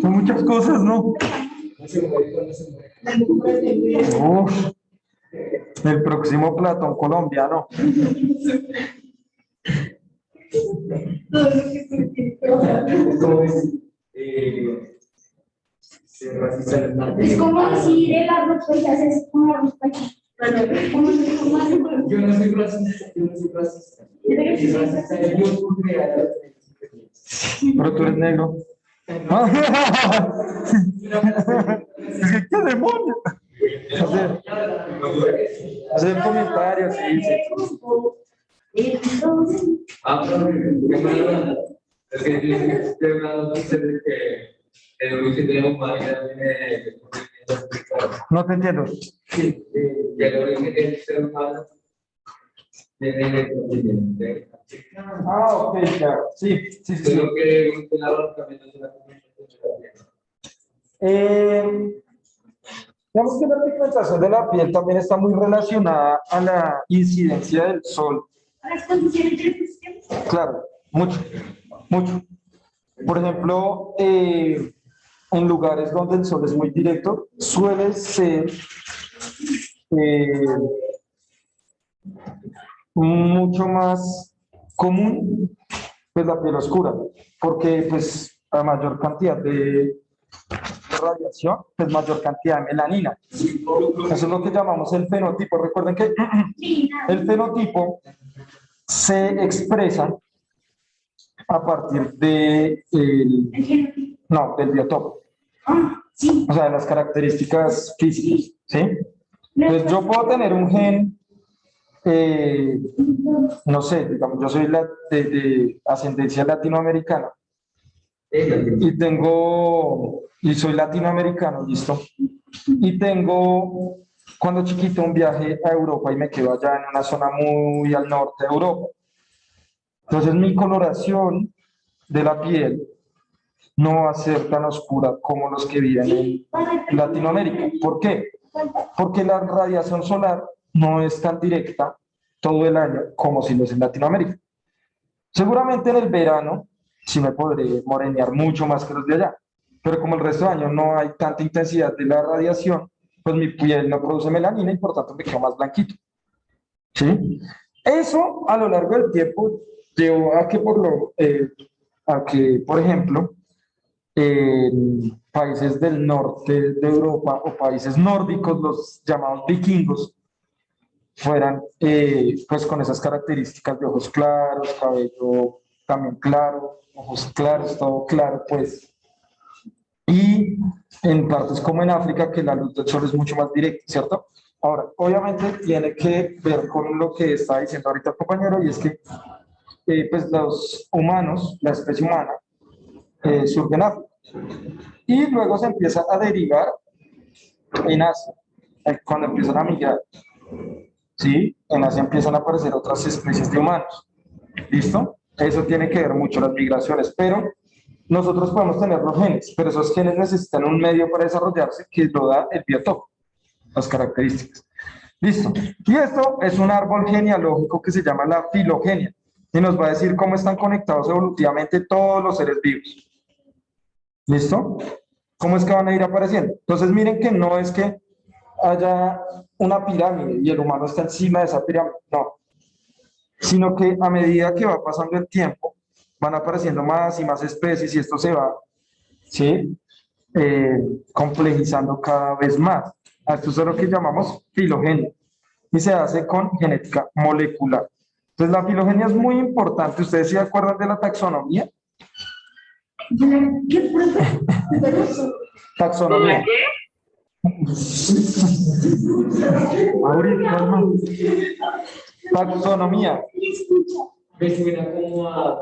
Son muchas cosas, ¿no? Uf, el próximo Platón colombiano. Es como decir el arroz paisa es como arroz paisa. Yo no soy racista, yo no soy racista. Pero tú eres negro. Es que, ¿qué demonios? Hacer comentarios, sí, sí. Es que yo tengo una noticia de que el origen de la humanidad viene de... No te entiendo. Sí, que el origen del ser humano viene del continente. Ah, ok, ya. Sí, sí, sí. Creo que la también es una Digamos que la pigmentación de la piel también está muy relacionada a la incidencia del sol. Las condiciones del sistema. Claro, mucho, mucho. Por ejemplo, en lugares donde el sol es muy directo, suele ser eh, mucho más común pues la piel oscura, porque pues a mayor cantidad de radiación, pues mayor cantidad de melanina. Eso es lo que llamamos el fenotipo. Recuerden que el fenotipo se expresa a partir de del biotopo. O sea, de las características físicas, ¿sí? Entonces yo puedo tener un gen, no sé, digamos, yo soy de ascendencia latinoamericana y soy latinoamericano, listo. Y tengo, cuando chiquito, un viaje a Europa y me quedo allá en una zona muy al norte de Europa. Entonces mi coloración de la piel no va a ser tan oscura como los que viven en Latinoamérica. ¿Por qué? Porque la radiación solar no es tan directa todo el año como si lo es en Latinoamérica. Seguramente en el verano sí me podré morenear mucho más que los de allá, pero como el resto del año no hay tanta intensidad de la radiación, pues mi piel no produce melanina y por tanto me quedo más blanquito. ¿Sí? Eso a lo largo del tiempo llevó a que, por ejemplo, en países del norte de Europa o países nórdicos, los llamados vikingos, fueran pues con esas características de ojos claros, cabello también claro, ojos claros, todo claro, pues. Y en partes como en África, que la luz del sol es mucho más directa, ¿cierto? Ahora, obviamente tiene que ver con lo que está diciendo ahorita el compañero, y es que pues los humanos, la especie humana, surge en África. Y luego se empieza a derivar en Asia, cuando empiezan a migrar. ¿Sí? En Asia empiezan a aparecer otras especies de humanos. ¿Listo? Eso tiene que ver mucho las migraciones, pero nosotros podemos tener los genes, pero esos genes necesitan un medio para desarrollarse que lo da el biotopo, las características. Listo. Y esto es un árbol genealógico que se llama la filogenia y nos va a decir cómo están conectados evolutivamente todos los seres vivos. ¿Listo? ¿Cómo es que van a ir apareciendo? Entonces miren que no es que haya una pirámide y el humano está encima de esa pirámide, no, sino que a medida que va pasando el tiempo van apareciendo más y más especies y esto se va, ¿sí? Complejizando cada vez más. A esto es lo que llamamos filogenia y se hace con genética molecular. Entonces la filogenia es muy importante. ¿Ustedes se acuerdan de la taxonomía? Taxonomía. Ahorita, calma. Taxonomía. Me suena como a...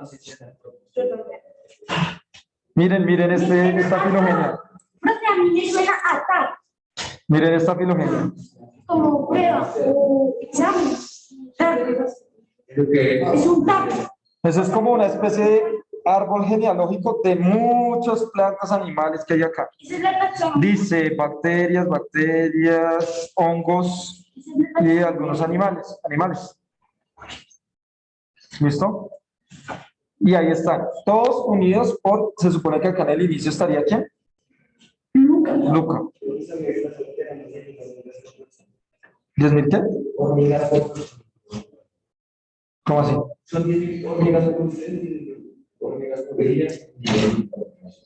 Miren esta filogenia. Profe, a mí me suena a TAC, Miren esta filogenia. como prueba o examen. Es un TAC. Eso es como una especie de árbol genealógico de muchas plantas animales que hay acá. Esa es la taxonomía. Dice bacterias, hongos y algunos animales. ¿Listo? Y ahí están, todos unidos por, se supone que acá en el inicio estaría ¿quién? Nunca. Luca. ¿10.000 qué? Hormigas. ¿Cómo así? Son 10.000 hormigas hormigas por día.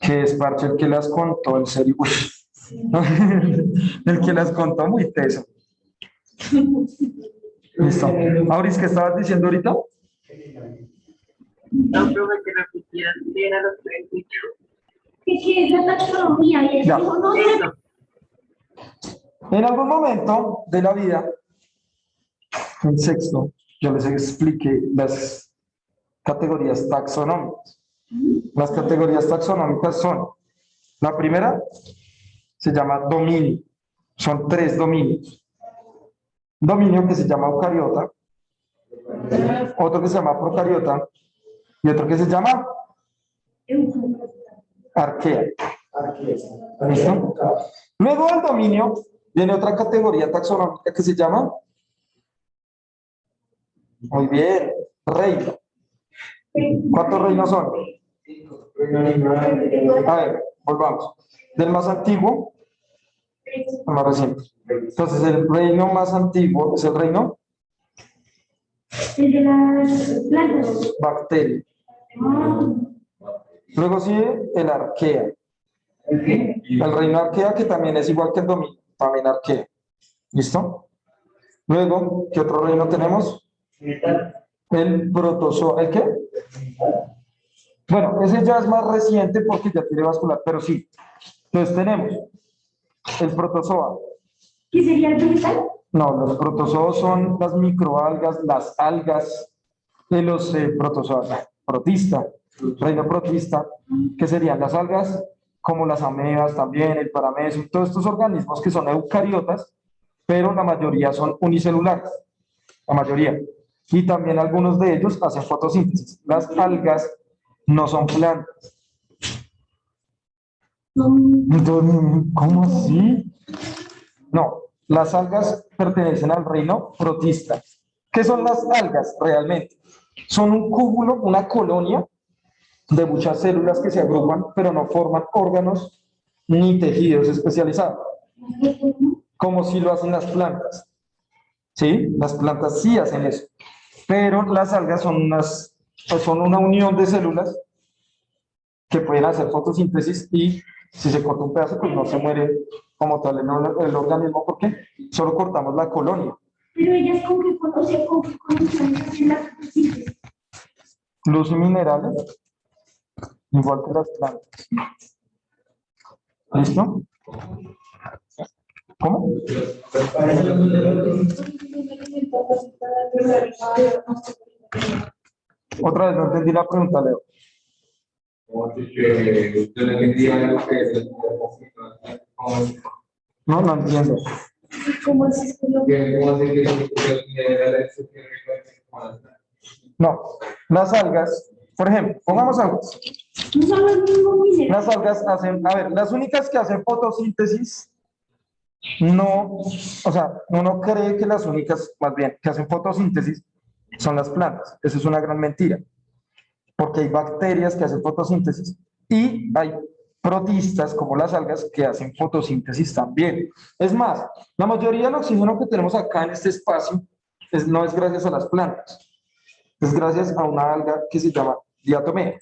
Que es Parche el que las contó, en serio. Uy. El que las contó muy teso. Listo. Auris, ¿qué estabas diciendo ahorita? No, profe, que repitieran qué era lo que escuchó. ¿Qué es la taxonomía? Y Ya. eso no Eso. En algún momento de la vida, en sexto, yo les expliqué las categorías taxonómicas. Las categorías taxonómicas son, la primera se llama dominio, son 3 dominios. Dominio que se llama eucariota, otro que se llama procariota y otro que se llama arquea. ¿Listo? Luego del dominio viene otra categoría taxonómica que se llama, muy bien, reino. ¿Cuántos reinos son? A ver, volvamos. Del más antiguo al más reciente. Entonces, el reino más antiguo es el reino El de las plantas. bacteria. Luego sigue el arquea. El reino arquea, que también es igual que el dominio, también arquea. ¿Listo? Luego, ¿qué otro reino tenemos? El protozoa. ¿El qué? Bueno, ese ya es más reciente porque ya tiene vascular, pero sí. Entonces tenemos el protozoa. ¿Qué sería el vegetal? No, los protozoos son las microalgas, las algas de los protozoas, protista, reino protista, que serían las algas, como las amebas también, el paramecium, todos estos organismos que son eucariotas, pero la mayoría son unicelulares, la mayoría. Y también algunos de ellos hacen fotosíntesis. Las algas no son plantas. Entonces, ¿cómo así? No, las algas pertenecen al reino protista. ¿Qué son las algas realmente? Son un cúmulo, una colonia de muchas células que se agrupan, pero no forman órganos ni tejidos especializados, como si lo hacen las plantas. ¿Sí? Las plantas sí hacen eso, pero las algas son una unión de células que pueden hacer fotosíntesis y si se corta un pedazo, pues no se muere como tal el organismo, porque solo cortamos la colonia. Pero ellas con qué conocen, con qué conocen la fotosíntesis. Luz y minerales, igual que las plantas. ¿Listo? ¿Cómo? Otra vez no entendí la pregunta, Leo. Yo le vendía lo que es No, no entiendo. ¿Cómo es esto? No, las algas, por ejemplo, pongamos algas. No son los mismos minerales. Las algas hacen, a ver, las únicas que hacen fotosíntesis, no, o sea, uno cree que las únicas, más bien, que hacen fotosíntesis son las plantas. Eso es una gran mentira, porque hay bacterias que hacen fotosíntesis y hay protistas como las algas que hacen fotosíntesis también. Es más, la mayoría del oxígeno que tenemos acá en este espacio no es gracias a las plantas, es gracias a una alga que se llama diatomea,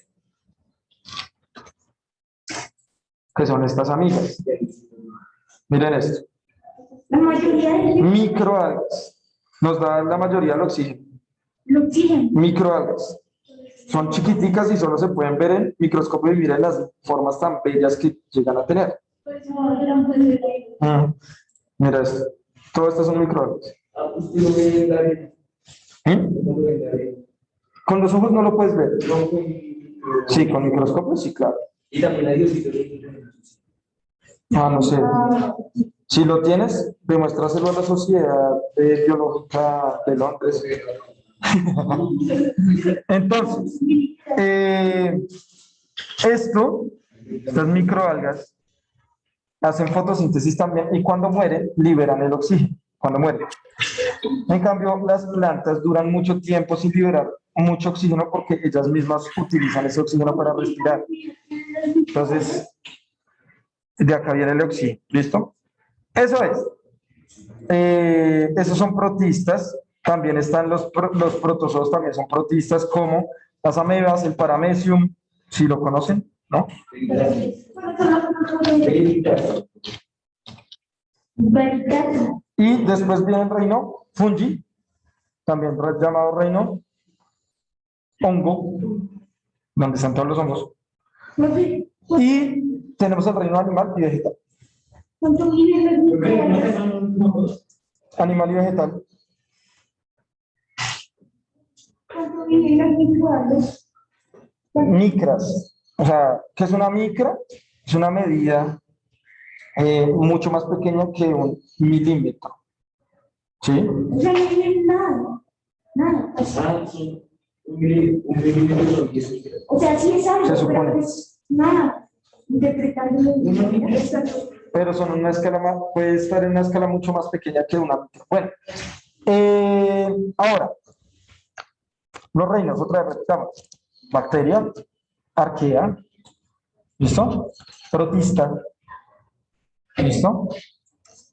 que son estas amigas. Miren esto. La mayoría de Microalgas. Nos da la mayoría del oxígeno. el oxígeno. Microalgas. Son chiquiticas y solo se pueden ver en microscopio y miren las formas tan bellas que llegan a tener. Mira esto. Todo esto son microalgas. Con los ojos no lo puedes ver. Sí, con microscopio sí, claro. Y también hay dióxido. Ah, no sé. Si lo tienes, demuéstraselo a la Sociedad Biológica de Londres. Entonces, estas microalgas hacen fotosíntesis también y cuando mueren liberan el oxígeno, cuando mueren. En cambio, las plantas duran mucho tiempo sin liberar mucho oxígeno porque ellas mismas utilizan ese oxígeno para respirar. Entonces, de acá viene el oxígeno. ¿Listo? Eso es. Esos son protistas. También están los protozoos, también son protistas, como las amebas, el paramecium, si lo conocen, ¿no? Y después viene el reino fungi, también llamado reino hongo, donde están todos los hongos. Y tenemos el reino animal y vegetal. Animal y vegetal. Micras. O sea, ¿qué es una micra? Es una medida mucho más pequeña que un milímetro. ¿Sí? O sea, no tienen nada. Nada. O sea, sí es algo, Se supone. pero es nada. Interpretándolo. Pero son una escala más, puede estar en una escala mucho más pequeña que una micra. Bueno, ahora, los reinos, otra vez repitamos. Bacteria, arquea, ¿listo? Protista, ¿listo?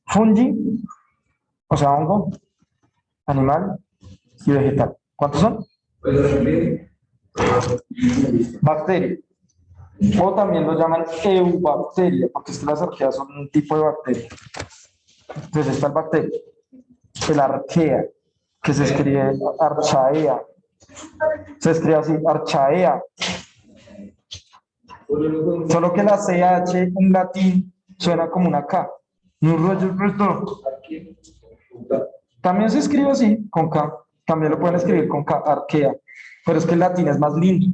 Fungi, o sea, hongo, animal y vegetal. ¿Cuántos son? Bacteria. O también lo llaman eubacteria, porque es que las arqueas son un tipo de bacteria. Entonces está el bacteria, el arquea, que se escribe archaea. Se escribe así, archaea. Solo que la CH en latín suena como una K. Un rollo resto. También se escribe así, con K. También lo pueden escribir con K, arquea. Pero es que el latín es más lindo.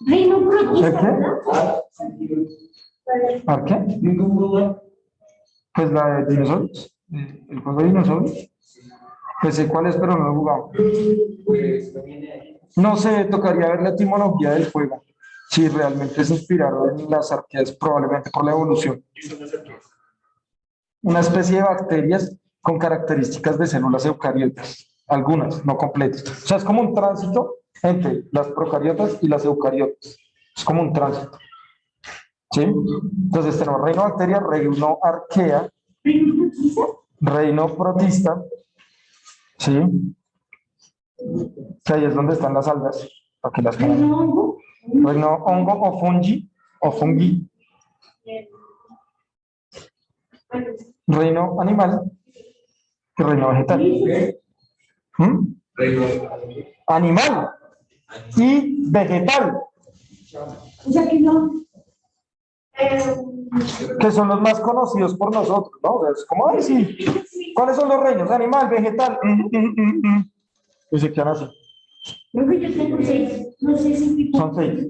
Reino protista, ¿Ar qué? Pues la de dinosaurios. El juego de dinosaurios. Pues sé cuál es, pero no lo he jugado. No sé, tocaría ver la etimología del juego. Si realmente se inspiraron en las arqueas, probablemente por la evolución. Una especie de bacterias con características de células eucariotas. Algunas, no completas. O sea, es como un tránsito entre las procariotas y las eucariotas. Es como un tránsito. ¿Sí? Entonces tenemos reino bacteria, reino arquea, reino protista, ¿sí? Que ahí es donde están las algas, para que las conozcan. reino hongo, Reino hongo o fungi, reino animal y reino vegetal. ¿Mm? Animal y vegetal, o sea que no. que son los más conocidos por nosotros, ¿no? O sea, es como, ay, sí, ¿cuáles son los reinos? Animal, vegetal. Y se quedan así. Creo que yo tengo 6. No sé si Son 6.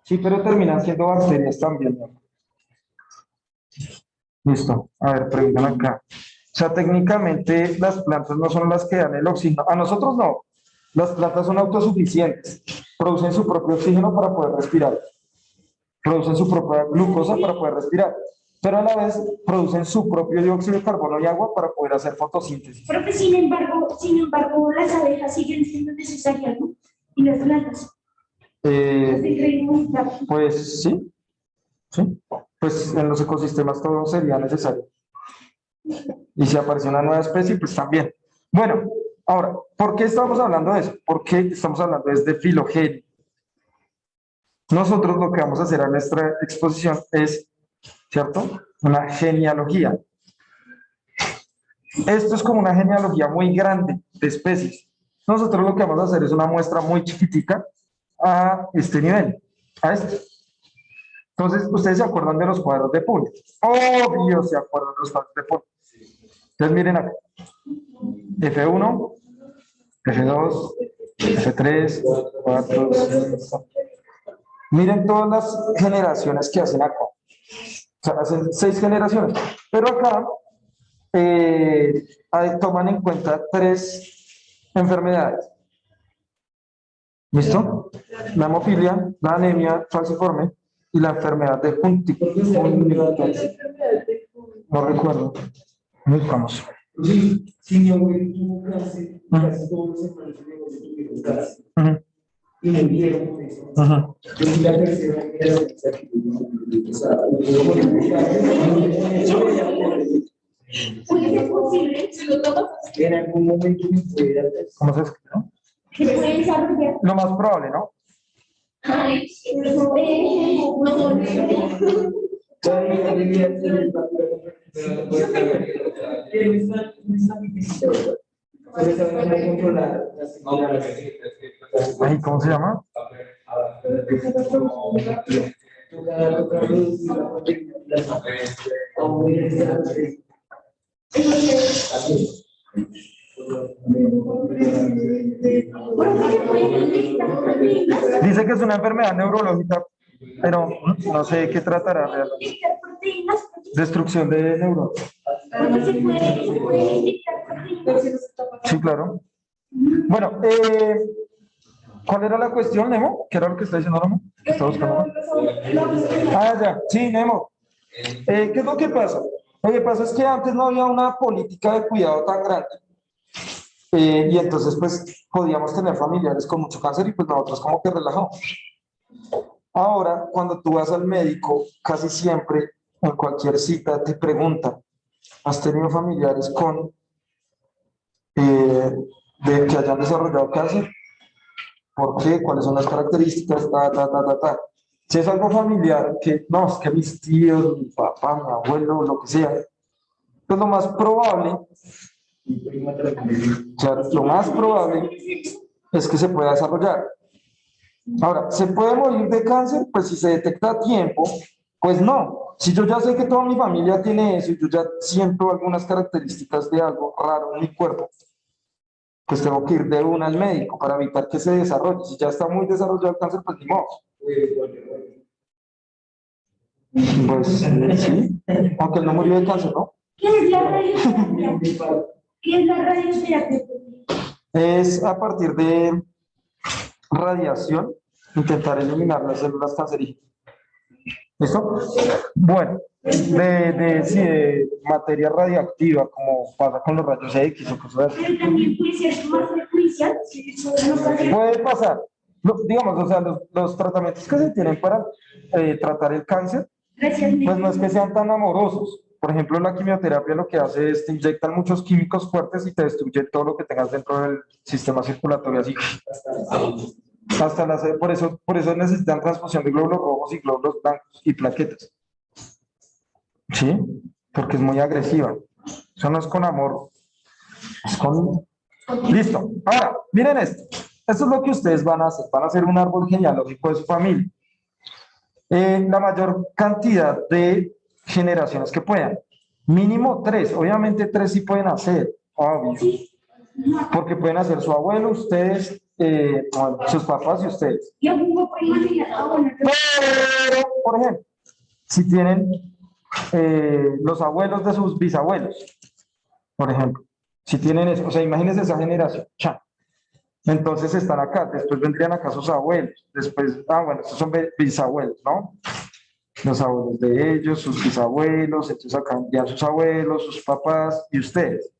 Sí, pero terminan siendo bacterias también, ¿no? Listo. A ver, preguntan acá. O sea, técnicamente las plantas no son las que dan el oxígeno. A nosotros no. Las plantas son autosuficientes. Producen su propio oxígeno para poder respirar. Producen su propia glucosa para poder respirar. Pero a la vez producen su propio dióxido de carbono y agua para poder hacer fotosíntesis. Pero que sin embargo, las abejas siguen siendo necesarias, ¿no? Y las plantas. Pues sí, sí. Pues en los ecosistemas todo sería necesario. Y si aparece una nueva especie, pues también. Bueno, ahora, ¿por qué estamos hablando de eso? ¿Por qué estamos hablando de filogenia? Nosotros lo que vamos a hacer a nuestra exposición es, ¿cierto? Una genealogía. Esto es como una genealogía muy grande de especies. Nosotros lo que vamos a hacer es una muestra muy chiquitica a este nivel, a este. Entonces, ustedes se acuerdan de los cuadros de Punnett. Obvio se acuerdan de los cuadros de Punnett. Entonces, miren acá. F1, F2, F3, 4, 5. Miren todas las generaciones que hacen acá. O sea, hacen 6 generaciones. Pero acá toman en cuenta 3 enfermedades. ¿Listo? La hemofilia, la anemia falciforme y la enfermedad de Huntington. No recuerdo. Buscamos. Si mi abuelo tuvo cáncer, casi todos los hermanos de mi abuelo tuvieron cáncer Ujú, y murieron por eso. ujú. Yo fui la tercera generación que, o sea, Puede ser posible, si lo tomas, en algún momento me puede dar ¿Cómo se escribe? ¿No? que puede desarrollar. Lo más probable, ¿no? Ay, no, Ay, ¿cómo se llama? Dice que es una enfermedad neurológica, pero no sé de qué tratará realmente. Destrucción de neuronas. se puede inyectar proteínas. Sí, claro. Bueno, ¿cuál era la cuestión, Nemo? ¿Qué era lo que está diciendo Nemo? ¿Qué está buscando? Ah, ya, sí, Nemo. ¿Qué es lo que pasa? Lo que pasa es que antes no había una política de cuidado tan grande. Y entonces, pues, podíamos tener familiares con mucho cáncer y pues nosotros como que relajamos. Ahora, cuando tú vas al médico, casi siempre, en cualquier cita, te preguntan, ¿has tenido familiares con de que hayan desarrollado cáncer? ¿Por qué? ¿Cuáles son las características? Si es algo familiar, que no, es que mis tíos, mi papá, mi abuelo, lo que sea, pues lo más probable, claro, lo más probable es que se pueda desarrollar. Ahora, ¿se puede morir de cáncer? Pues si se detecta a tiempo, pues no. Si yo ya sé que toda mi familia tiene eso y yo ya siento algunas características de algo raro en mi cuerpo, pues tengo que ir de una al médico para evitar que se desarrolle. Si ya está muy desarrollado el cáncer, pues ni modo. Pues sí, aunque él no murió de cáncer, ¿no? ¿Qué es la radioterapia? ¿Qué es la radioterapia? Es a partir de radiación intentar eliminar las células cancerígenas. ¿Listo? Bueno, sí, de materia radiactiva, como pasa con los rayos X o cosas así. Pero también puede ser más frecuencial. Puede pasar. Digamos, o sea, los tratamientos que se tienen para tratar el cáncer, Gracias, pues no es que sean tan amorosos. Por ejemplo, la quimioterapia lo que hace es te inyectan muchos químicos fuertes y te destruye todo lo que tengas dentro del sistema circulatorio, así. Hasta por eso necesitan transfusión de glóbulos rojos y glóbulos blancos y plaquetas. ¿Sí? Porque es muy agresiva. Eso no es con amor, es con... Listo. Ahora, miren esto. Esto es lo que ustedes van a hacer. Van a hacer un árbol genealógico de su familia. La mayor cantidad de generaciones que puedan. Mínimo 3. Obviamente 3 sí pueden hacer. Obvio. Porque pueden hacer su abuelo, ustedes, sus papás y ustedes. Yo pongo por imaginar. Pero, por ejemplo, si tienen los abuelos de sus bisabuelos, por ejemplo, si tienen eso, o sea, imagínense esa generación, cha. Entonces están acá, después vendrían acá sus abuelos, después, bueno, estos son bisabuelos, ¿no? Los abuelos de ellos, sus bisabuelos, entonces acá vendrían sus abuelos, sus papás y ustedes.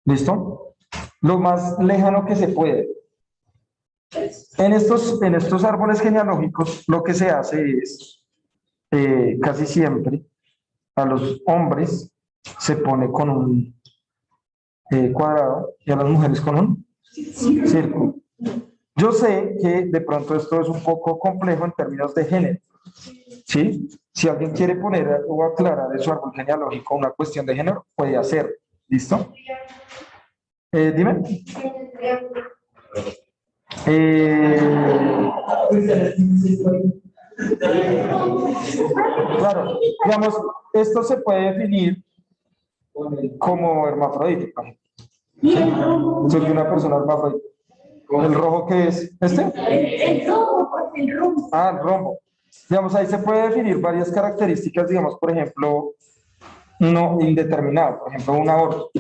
¿Listo? Lo más lejano que se puede. En estos árboles genealógicos, lo que se hace es, casi siempre, a los hombres se pone con un cuadrado y a las mujeres con un círculo. Yo sé que de pronto esto es un poco complejo en términos de género, ¿sí? Si alguien quiere poner o aclarar en su árbol genealógico una cuestión de género, puede hacerlo. ¿Listo? Dime. Claro, digamos, esto se puede definir como hermafrodita. ¿Sí? Soy una persona hermafrodita. ¿El rojo qué es? ¿Este? El rojo, el rojo. Ah, el rombo. Digamos, ahí se puede definir varias características, digamos, por ejemplo, no indeterminado, por ejemplo, un aborto.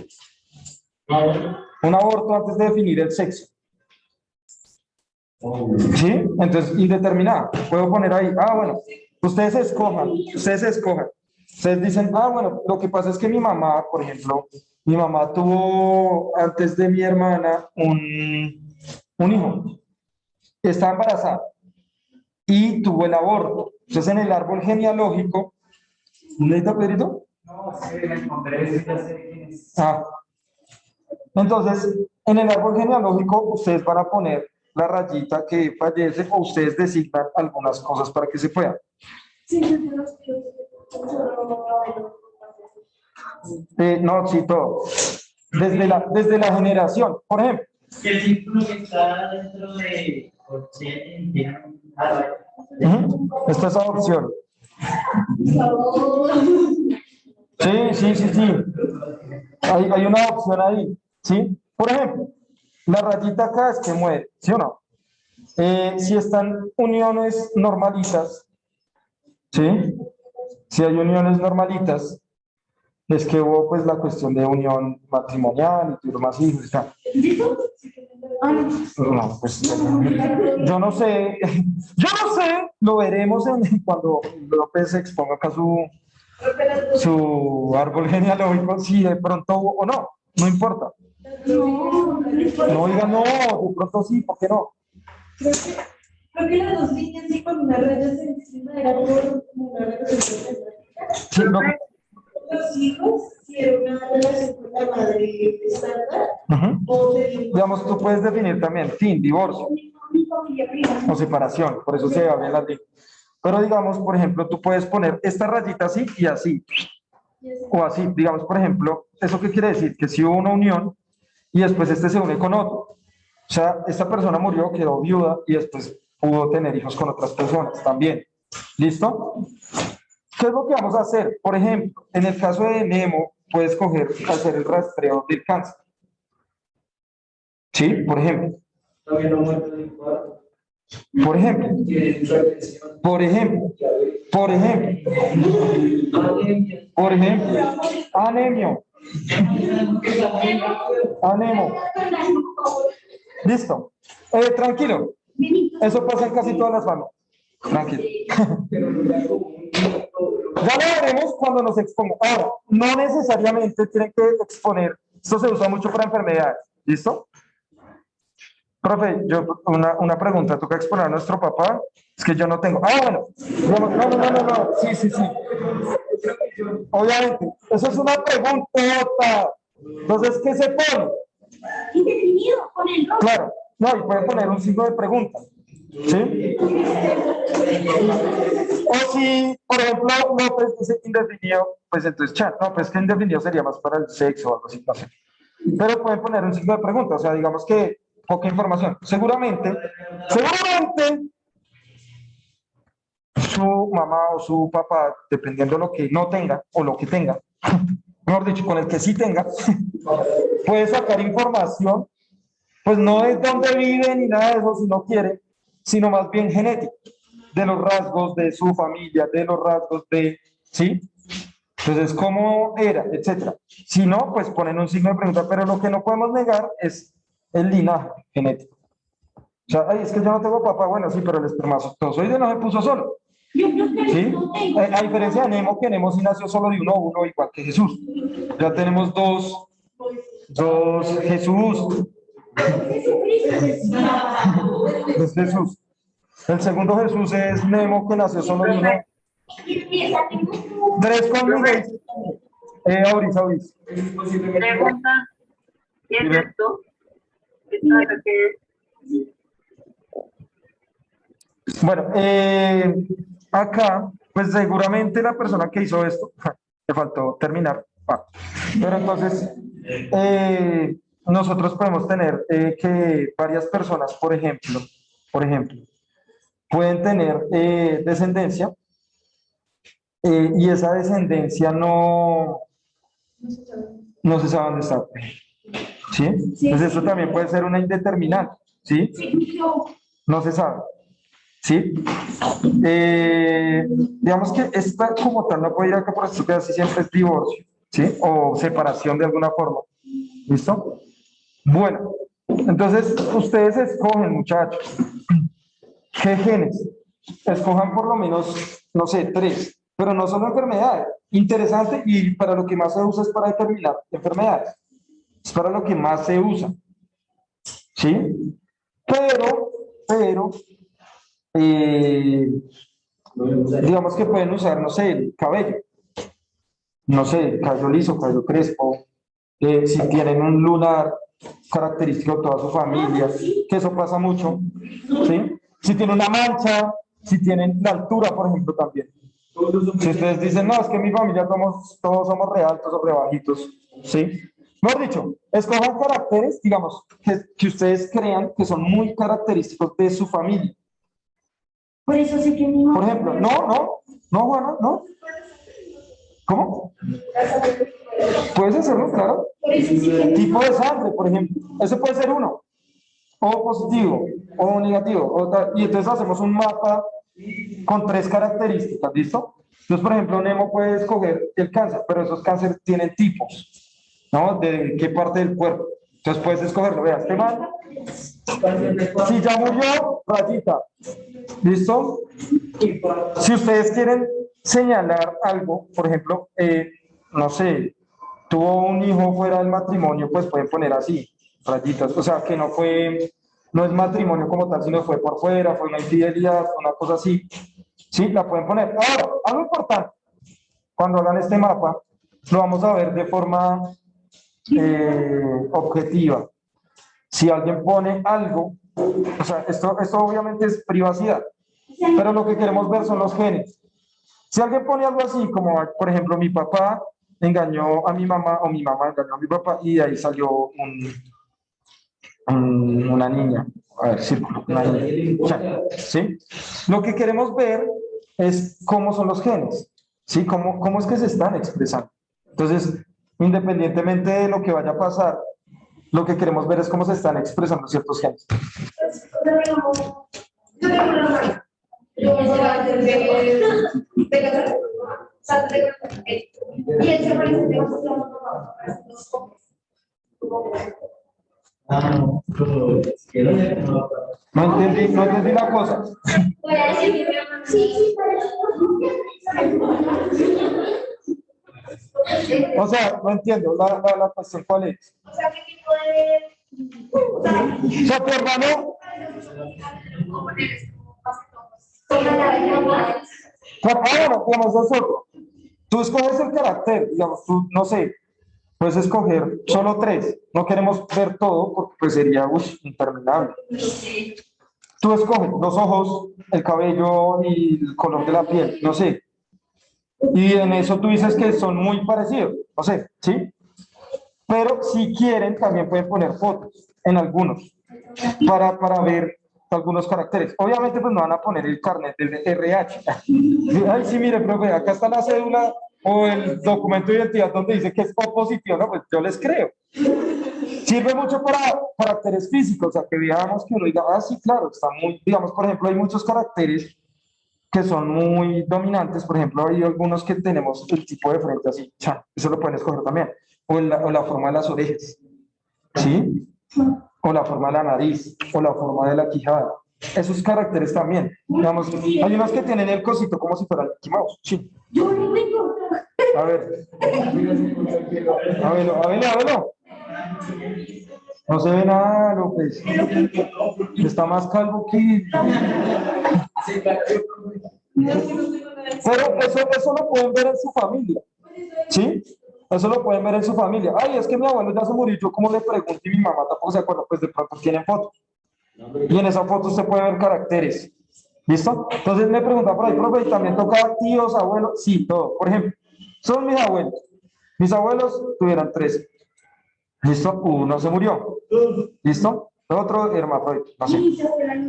Un aborto antes de definir el sexo. ¿Sí? Entonces, indeterminada. Puedo poner ahí, bueno, ustedes escojan. Ustedes dicen, bueno, lo que pasa es que mi mamá, por ejemplo, mi mamá tuvo antes de mi hermana un hijo, está embarazada y tuvo el aborto. Entonces, en el árbol genealógico, ¿necesita Pedrito? No, sí, me encontré, ya sé quién es. Entonces, en el árbol genealógico, ustedes van a poner la rayita que fallece o ustedes designan algunas cosas para que se pueda. Sí, yo los quiero. No, sí, todo. Desde la generación, por ejemplo. El círculo que está dentro de Corchete tiene un Esta es adopción. Sí. Hay una opción ahí, ¿sí? Por ejemplo, la rayita acá es que muere, ¿sí o no? Si están uniones normalitas, ¿sí? Si hay uniones normalitas, es que hubo pues la cuestión de unión matrimonial y tuvieron más hijos y tal. No, pues yo no sé, lo veremos cuando López exponga acá su árbol genealógico, si de pronto o no importa. No diga no, de pronto sí, ¿por qué no? Creo que las dos líneas sí con una raya encima era por como una representación. Sí, Los hijos, si era una relación con la madre estándar, digamos, tú puedes definir también fin, divorcio mi familia privada. o separación, por eso se habla en la ley. Pero digamos, por ejemplo, tú puedes poner esta rayita así y así, o así, digamos, por ejemplo, ¿eso qué quiere decir? Que si hubo una unión y después este se une con otro. O sea, esta persona murió, quedó viuda y después pudo tener hijos con otras personas también. ¿Listo? ¿Qué es lo que vamos a hacer? Por ejemplo, en el caso de Nemo, puedes hacer el rastreo del cáncer. ¿Sí? Por ejemplo. Todavía no muerto de cuarto. Por ejemplo. Tiene mucha atención. Por ejemplo. Anemio. Listo. Tranquilo. Eso pasa en casi todas las familias. Tranquilo. Ya lo veremos cuando nos exponga. Ahora, no necesariamente tienen que exponer. Esto se usa mucho para enfermedades. ¿Listo? Profe, una pregunta. ¿Toca exponer a nuestro papá? Es que yo no tengo. Bueno. No. Sí. Obviamente. Eso es una pregunta. Entonces, ¿qué se pone? Indefinido con el rojo. Claro. No, y pueden poner un signo de pregunta. ¿Sí? O si, por ejemplo, López dice indefinido, pues entonces chat. No, pues que indefinido sería más para el sexo o algo así. No sé. Pero pueden poner un signo de pregunta. O sea, digamos que poca información. Seguramente, su mamá o su papá, dependiendo de lo que no tenga o lo que tenga, mejor dicho, con el que sí tenga, puede sacar información, pues no es dónde vive ni nada de eso si no quiere, sino más bien genético, de los rasgos de su familia, de los rasgos de, ¿sí? Entonces, ¿cómo era? Etcétera. Si no, pues ponen un signo de pregunta, pero lo que no podemos negar es el linaje genético. O sea, es que yo no tengo papá, bueno, sí, pero el espermatozoide no se puso solo. ¿Sí? A diferencia de Nemo, que Nemo sí nació solo de un óvulo, igual que Jesús. Ya tenemos dos Jesús. Es Jesús. El segundo Jesús es Nemo, que nació solo de un óvulo. 3 con Miguel. Auris. Pregunta, ¿qué es esto? ¿Esto es lo que es? Bueno, acá, pues seguramente la persona que hizo esto, le faltó terminar. Pero entonces, nosotros podemos tener que varias personas, por ejemplo, pueden tener descendencia y esa descendencia no se sabe dónde está. ¿Sí? Entonces eso también puede ser una indeterminante. ¿Sí? No se sabe. ¿Sí? Digamos que esta como tal no puede ir acá por esto que así siempre es divorcio, ¿sí? O separación de alguna forma. ¿Listo? Bueno, entonces ustedes escogen, muchachos. ¿Qué genes? Escojan por lo menos, no sé, 3, pero no son enfermedades. Interesante, y para lo que más se usa es para determinar enfermedades. Es para lo que más se usa. ¿Sí? Pero, digamos que pueden usar, no sé, el cabello. No sé, cabello liso, cabello crespo. Si tienen un lunar característico de toda su familia, que eso pasa mucho. ¿Sí? Si tienen una mancha, si tienen la altura, por ejemplo, también. Si ustedes dicen, no, es que mi familia todos somos re altos o re bajitos, ¿sí? Mejor dicho, escojan caracteres, digamos, que ustedes crean que son muy característicos de su familia. Por eso sé que mi mamá. Por ejemplo, no, Juana, no. ¿Cómo? Puedes hacerlo, claro. Por eso sí que Tipo de sangre, por ejemplo. Ese puede ser uno. O positivo, o negativo. Y entonces hacemos un mapa con 3 características, ¿listo? Entonces, por ejemplo, Nemo puede escoger el cáncer, pero esos cánceres tienen tipos, ¿no? De qué parte del cuerpo. Entonces puedes escogerlo. Veas, este man, si ya murió, rayita. ¿Listo? Si ustedes quieren señalar algo, por ejemplo, no sé, tuvo un hijo fuera del matrimonio, pues pueden poner así, rayitas. O sea, que no es matrimonio como tal, sino fue por fuera, fue una infidelidad, una cosa así. Sí, la pueden poner. Ahora, algo importante, cuando hagan este mapa, lo vamos a ver de forma objetiva. Si alguien pone algo, o sea, esto obviamente es privacidad, pero lo que queremos ver son los genes. Si alguien pone algo así, como por ejemplo mi papá engañó a mi mamá o mi mamá engañó a mi papá y de ahí salió una niña, a ver, círculo, una niña. O sea, ¿sí? Lo que queremos ver es cómo son los genes, ¿sí? Cómo es que se están expresando. Entonces, independientemente de lo que vaya a pasar, lo que queremos ver es cómo se están expresando ciertos genes. No entendí la cosa. O sea, no entiendo la cuestión, ¿cuál es? O sea, ¿qué tipo de. O sea, tu hermano, bueno, digamos, es otro. Tú escoges el carácter, digamos, tú, no sé, puedes escoger solo 3. No queremos ver todo porque pues sería interminable. Tú escoges los ojos, el cabello y el color de la piel, no sé. Y en eso tú dices que son muy parecidos, no sé, ¿sí? Pero si quieren, también pueden poner fotos en algunos para ver algunos caracteres. Obviamente, pues no van a poner el carnet del RH. Ay, sí, mire, profe, acá está la cédula o el documento de identidad donde dice que es O positivo, ¿no? Pues yo les creo. Sirve mucho para caracteres físicos, o sea, que veamos que uno diga, ah, sí, claro, está muy, digamos, por ejemplo, hay muchos caracteres que son muy dominantes, por ejemplo, hay algunos que tenemos el tipo de frente así, eso lo pueden escoger también, o la forma de las orejas, ¿sí? O la forma de la nariz, o la forma de la quijada. Esos caracteres también, digamos, hay unos que tienen el cosito como si fuera el Mickey Mouse, sí. A ver. A ver. No se ve nada, López. Está más calvo que. Pero eso lo pueden ver en su familia. ¿Sí? Eso lo pueden ver en su familia. Ay, es que mi abuelo ya se murió. Yo, como le pregunté, y mi mamá tampoco se acuerda, pues de pronto tienen fotos. Y en esa foto usted puede ver caracteres. ¿Listo? Entonces me pregunta por ahí, profe, ¿y también toca tíos, abuelos? Sí, todo. Por ejemplo, son mis abuelos. Mis abuelos tuvieron 3. ¿Listo? Uno se murió. ¿Listo? El otro hermafrodita, no sé.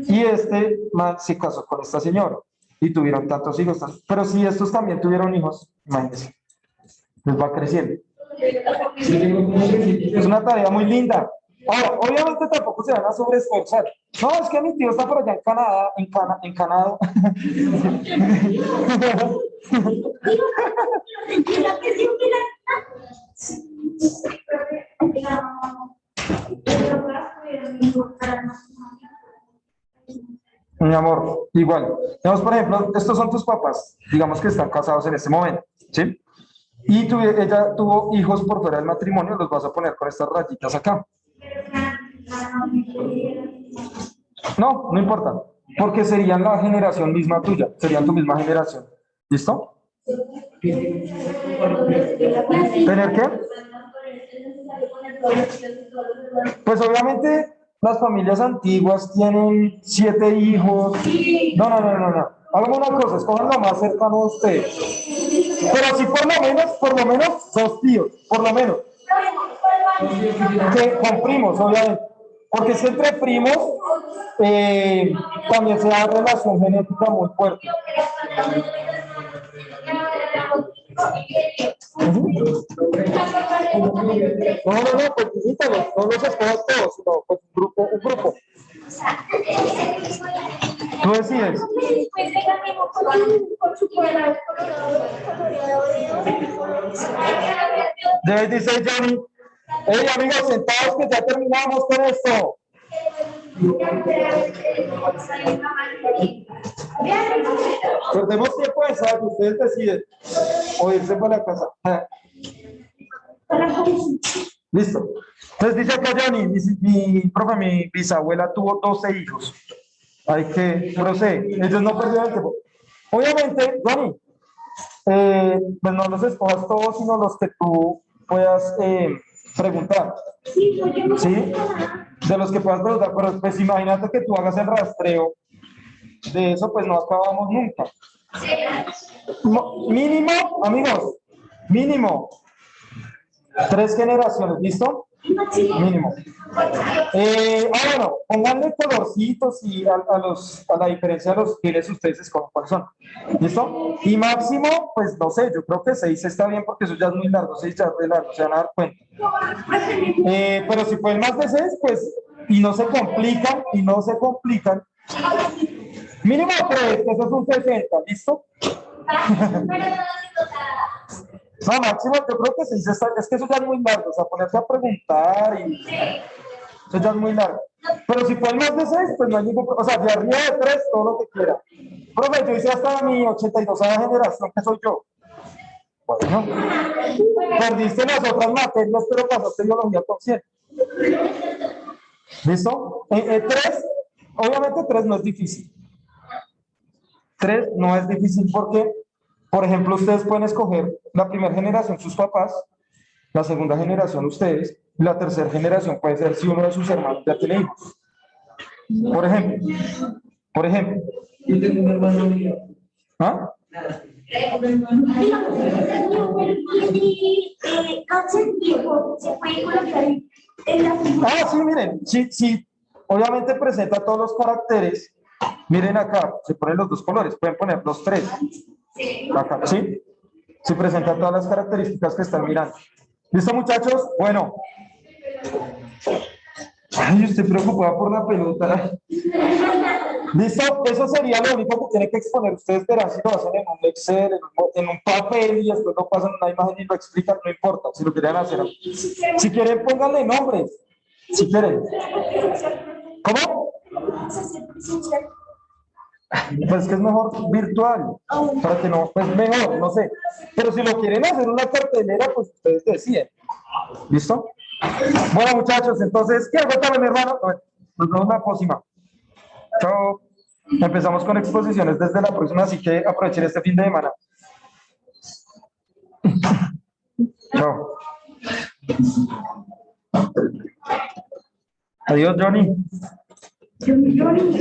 Y este man se casó con esta señora y tuvieron tantos hijos. Pero si estos también tuvieron hijos, imagínense, les va creciendo. Es una tarea muy linda. Ahora, obviamente tampoco se van a sobreesforzar. No, es que mi tío está por allá en Canadá, en Canadá. Mi amor, igual. Digamos, por ejemplo, estos son tus papás, digamos que están casados en este momento, ¿sí? Y ella tuvo hijos por fuera del matrimonio, los vas a poner con estas rayitas acá. No, no importa, porque serían la generación misma tuya, serían tu misma generación. ¿Listo? ¿Tener qué? Pues obviamente las familias antiguas tienen 7 hijos. No. Hagamos una cosa, escojan lo más cercano a ustedes. Pero si por lo menos 2 tíos, por lo menos. Que con primos, obviamente. Porque si entre primos también se da relación genética muy fuerte. No, pues visítalos, no los escojas todos, sino pues un grupo. Tú decides. Dice Johnny, hey amigos, sentados que ya terminamos con esto. Perdemos tiempo de ensayo, ustedes deciden o irse para la casa. Listo. Entonces dice acá Johnny, mi bisabuela tuvo 12 hijos. Hay que proceder. Ellos no perdieron el tiempo. Obviamente, Johnny, pues no los escojas todos, sino los que tú puedas preguntar. ¿Sí? De los que puedas preguntar, pero pues imagínate que tú hagas el rastreo de eso, pues no acabamos nunca. Mínimo, amigos, mínimo 3 generaciones, ¿listo? Mínimo. Bueno, pónganle colorcitos y a la diferencia de los pieles ustedes escogen cuáles son. ¿Listo? Y máximo, pues no sé, yo creo que 6 está bien porque eso ya es muy largo, 6 ya es de largo, se van a dar cuenta. Pero si pueden más de 6, pues, y no se complican, mínimo 3, eso es un 60, ¿listo? No, máximo, yo creo que 6 está, es que eso ya es muy largo, o sea, ponerse a preguntar y eso ya es muy largo. Pero si pueden más de 6, pues no hay ningún problema, o sea, de arriba de 3, todo lo que quiera. Profe, yo hice hasta mi 82ª generación, que soy yo. Bueno, perdiste las otras materias, pero pasaste biología por 100. ¿Listo? 3, obviamente 3 no es difícil. 3 no es difícil porque, por ejemplo, ustedes pueden escoger la primera generación, sus papás, la segunda generación, ustedes, y la tercera generación puede ser si uno de sus hermanos ya tiene hijos. Por ejemplo. Yo tengo un hermano mío. ¿Ah? Ah, sí, miren, sí, obviamente presenta todos los caracteres. Miren acá, se ponen los 2 colores, pueden poner los 3. Acá, ¿sí? Se presenta todas las características que están mirando. ¿Listo, muchachos? Bueno. Ay, estoy preocupada por la pelota. ¿Listo? Eso sería lo único que tienen que exponer. Ustedes verán si lo hacen en un Excel, en un papel y después lo pasan una imagen y lo explican, no importa, si lo quieren hacer. Si quieren, pónganle nombres. Si quieren. ¿Cómo? Pues que es mejor virtual, para que no, pues mejor, no sé. Pero si lo quieren hacer en una cartelera, pues ustedes deciden. ¿Listo? Bueno, muchachos, entonces, ¿qué hago también, mi hermano? Nos vemos la próxima. Chao. Empezamos con exposiciones desde la próxima, así que aprovechen este fin de semana. Chao. Adiós, Johnny. Johnny.